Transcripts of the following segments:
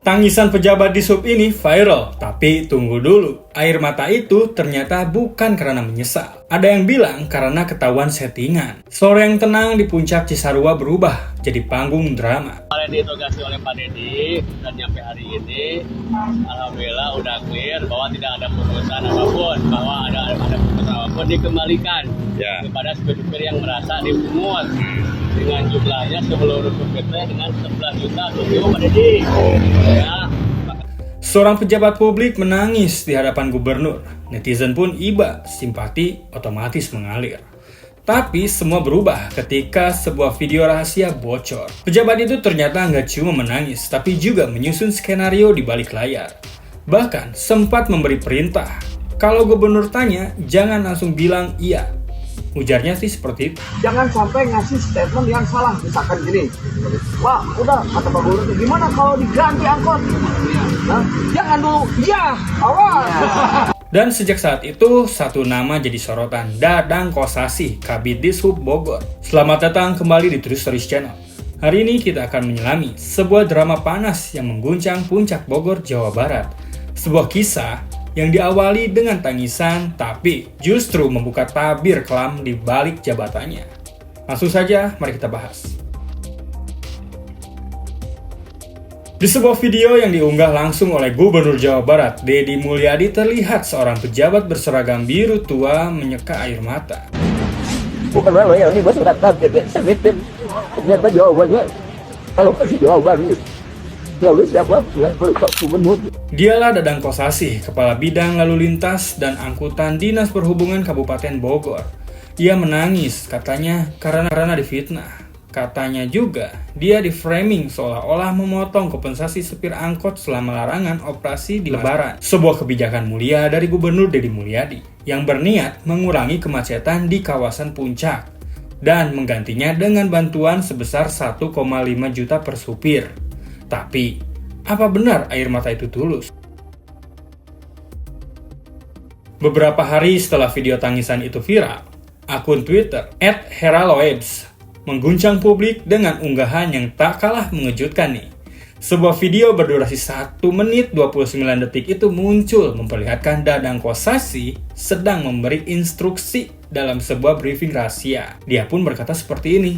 Tangisan pejabat di sub ini viral, tapi tunggu dulu. Air mata itu ternyata bukan karena menyesal. Ada yang bilang karena ketahuan settingan. Sore yang tenang di puncak Cisarua berubah jadi panggung drama. Kemarin diinterogasi oleh Pak Deddy dan sampai hari ini, alhamdulillah udah clear bahwa tidak ada putusan apapun, bahwa ada putusan apapun dikembalikan kepada supir-supir yang merasa dipungut dengan jumlahnya seluruh supirnya dengan 11 juta rupiah Pak Deddy. Ya. Seorang pejabat publik menangis di hadapan gubernur. Netizen pun iba, simpati otomatis mengalir. Tapi semua berubah ketika sebuah video rahasia bocor. Pejabat itu ternyata nggak cuma menangis, tapi juga menyusun skenario di balik layar. Bahkan sempat memberi perintah. Kalau gubernur tanya, jangan langsung bilang iya. Ujarnya sih seperti itu. Jangan sampai ngasih statement yang salah, misalkan gini, Pak, udah kata Pak Gubernur, gimana kalau diganti angkot? Nah, jangan dulu, iya, awal. Dan sejak saat itu, satu nama jadi sorotan, Dadang Kosasih, Kabid Dishub Bogor. Selamat datang kembali di True Stories Channel. Hari ini kita akan menyelami sebuah drama panas yang mengguncang puncak Bogor, Jawa Barat. Sebuah kisah yang diawali dengan tangisan, tapi justru membuka tabir kelam di balik jabatannya. Langsung saja, mari kita bahas. Di sebuah video yang diunggah langsung oleh Gubernur Jawa Barat, Deddy Mulyadi, terlihat seorang pejabat berseragam biru tua menyeka air mata. Bukan malu ya, ini bos udah target, ternyata jawabannya, kalau kasih jawaban, ya udah siapa, Pak Gubernur. Dialah Dadang Kosasih, Kepala Bidang Lalu Lintas dan Angkutan Dinas Perhubungan Kabupaten Bogor. Ia menangis, katanya karena difitnah. Katanya juga, dia di-framing seolah-olah memotong kompensasi supir angkot selama larangan operasi di Lebaran. Sebuah kebijakan mulia dari Gubernur Deddy Mulyadi yang berniat mengurangi kemacetan di kawasan puncak dan menggantinya dengan bantuan sebesar 1,5 juta per supir. Tapi, apa benar air mata itu tulus? Beberapa hari setelah video tangisan itu viral, akun Twitter @heraloebs mengguncang publik dengan unggahan yang tak kalah mengejutkan nih. Sebuah video berdurasi 1 menit 29 detik itu muncul memperlihatkan Dadang Kosasih sedang memberi instruksi dalam sebuah briefing rahasia. Dia pun berkata seperti ini.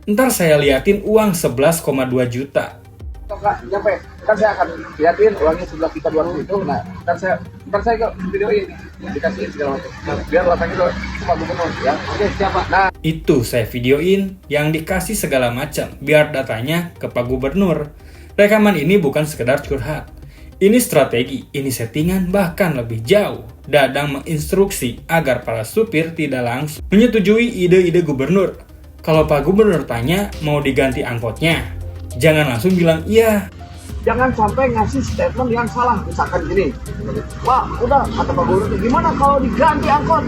Ntar saya liatin uang 11,2 juta. Nggak nyampe, kan saya akan liatin uangnya 11 juta 200 itu, nah, ntar saya ke videoin, dikasihin segala macam. Nah, biar latangnya itu Pak Gubernur, ya. Oke, siapa? Nah, itu saya videoin yang dikasih segala macam biar datanya ke Pak Gubernur. Rekaman ini bukan sekedar curhat. Ini strategi, ini settingan, bahkan lebih jauh. Dadang menginstruksi agar para supir tidak langsung menyetujui ide-ide gubernur. Kalau Pak Gubernur tanya mau diganti angkotnya, jangan langsung bilang iya. jangan sampai ngasih statement yang salah, misalkan gini, Pak, udah kata Pak Gubernur, gimana kalau diganti angkot?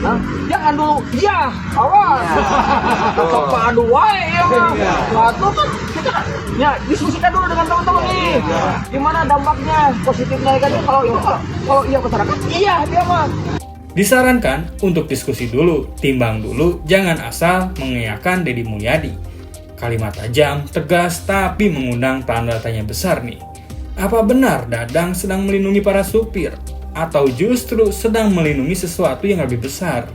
Nah, jangan dulu, iya, awal. Sok padu wae ya. Lalu kan kita ya diskusikan dulu dengan teman-teman nih. Gimana dampaknya, positifnya negatif kalau iya masyarakat, iya dia mah. Disarankan untuk diskusi dulu, timbang dulu, jangan asal mengiyakan Deddy Mulyadi. Kalimat tajam, tegas, tapi mengundang tanda tanya besar nih. Apa benar Dadang sedang melindungi para supir? Atau justru sedang melindungi sesuatu yang lebih besar?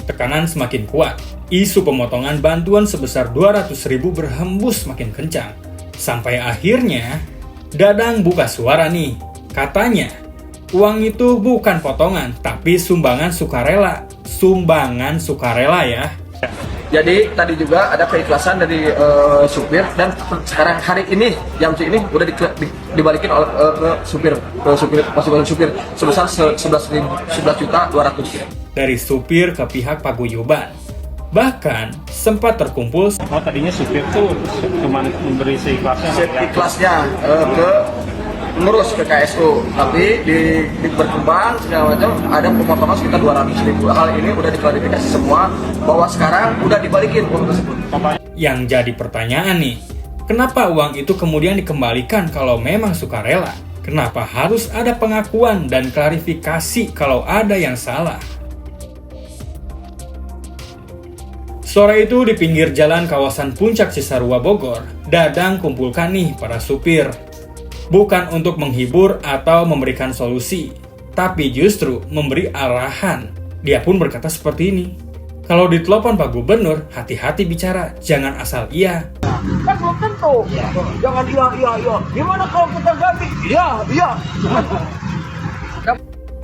Tekanan semakin kuat. Isu pemotongan bantuan sebesar 200.000 berhembus makin kencang. Sampai akhirnya, Dadang buka suara nih. Katanya, uang itu bukan potongan, tapi sumbangan sukarela. Sumbangan sukarela ya. Jadi tadi juga ada keikhlasan dari supir, dan sekarang hari ini jam ini udah dibalikin oleh ke supir masing-masing supir sebesar 11 juta 200. Dari supir ke pihak paguyuban. Bahkan sempat terkumpul. Oh, tadinya supir tuh cuma memberi Seikhlasnya ke ngurus ke KSU, tapi berkembang segala macam, ada pemotongan sekitar 200.000. Hal ini udah diklarifikasi semua bahwa sekarang udah dibalikin uang tersebut. Yang jadi pertanyaan nih, kenapa uang itu kemudian dikembalikan kalau memang sukarela? Kenapa harus ada pengakuan dan klarifikasi kalau ada yang salah? Sore itu di pinggir jalan kawasan Puncak Cisarua Bogor, Dadang kumpulkan nih para supir. Bukan untuk menghibur atau memberikan solusi, tapi justru memberi arahan. Dia pun berkata seperti ini. Kalau ditelepon Pak Gubernur, hati-hati bicara, jangan asal iya. Kan belum tentu. Jangan iya. Gimana kalau kita ganti? Iya.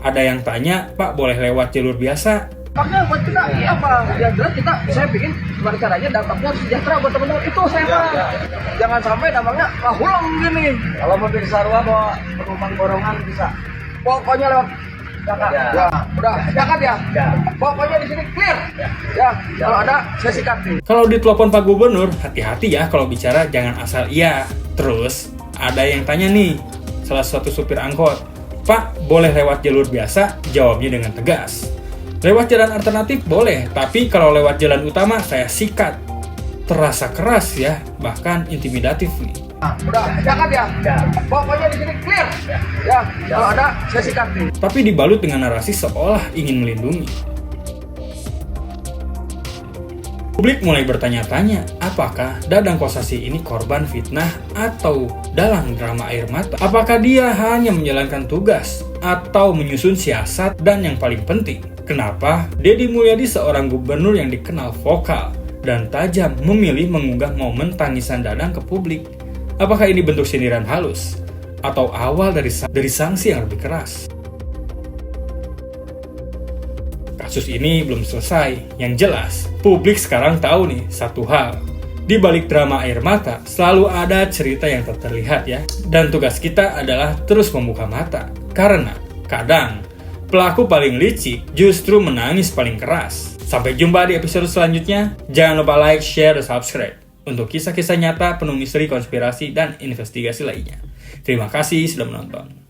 Ada yang tanya, Pak boleh lewat jalur biasa? Makanya buat kita apa? Ya jelas saya pikir gimana caranya dampaknya sejahtera buat teman-teman itu saya mah. Jangan sampai dampaknya hulang gini. Kalau mau dari Sarua bawa penumpang borongan bisa. Pokoknya lewat Jakarta. Ya. Udah, Jakarta ya. Pokoknya di sini clear. Ya. Kalau ada saya sikat nih. Kalau ditelepon Pak Gubernur, hati-hati ya kalau bicara jangan asal iya. Terus, ada yang tanya nih, salah satu supir angkot, Pak, boleh lewat jalur biasa? Jawabnya dengan tegas. Lewat jalan alternatif boleh, tapi kalau lewat jalan utama saya sikat. Terasa keras ya, bahkan intimidatif nih. Udah, Jakarta ya. Pokoknya di sini clear. Ya. Kalau ada saya sikat nih. Tapi dibalut dengan narasi seolah ingin melindungi. Publik mulai bertanya-tanya, apakah Dadang Kosasi ini korban fitnah atau dalang drama air mata? Apakah dia hanya menjalankan tugas atau menyusun siasat? Dan yang paling penting, kenapa Deddy Mulyadi seorang gubernur yang dikenal vokal dan tajam memilih mengunggah momen tangisan Dadang ke publik? Apakah ini bentuk sindiran halus atau awal dari sanksi yang lebih keras? Kasus ini belum selesai. Yang jelas, publik sekarang tahu nih satu hal. Di balik drama air mata, selalu ada cerita yang tak terlihat ya. Dan tugas kita adalah terus membuka mata. Karena kadang, pelaku paling licik justru menangis paling keras. Sampai jumpa di episode selanjutnya. Jangan lupa like, share, dan subscribe untuk kisah-kisah nyata penuh misteri, konspirasi, dan investigasi lainnya. Terima kasih sudah menonton.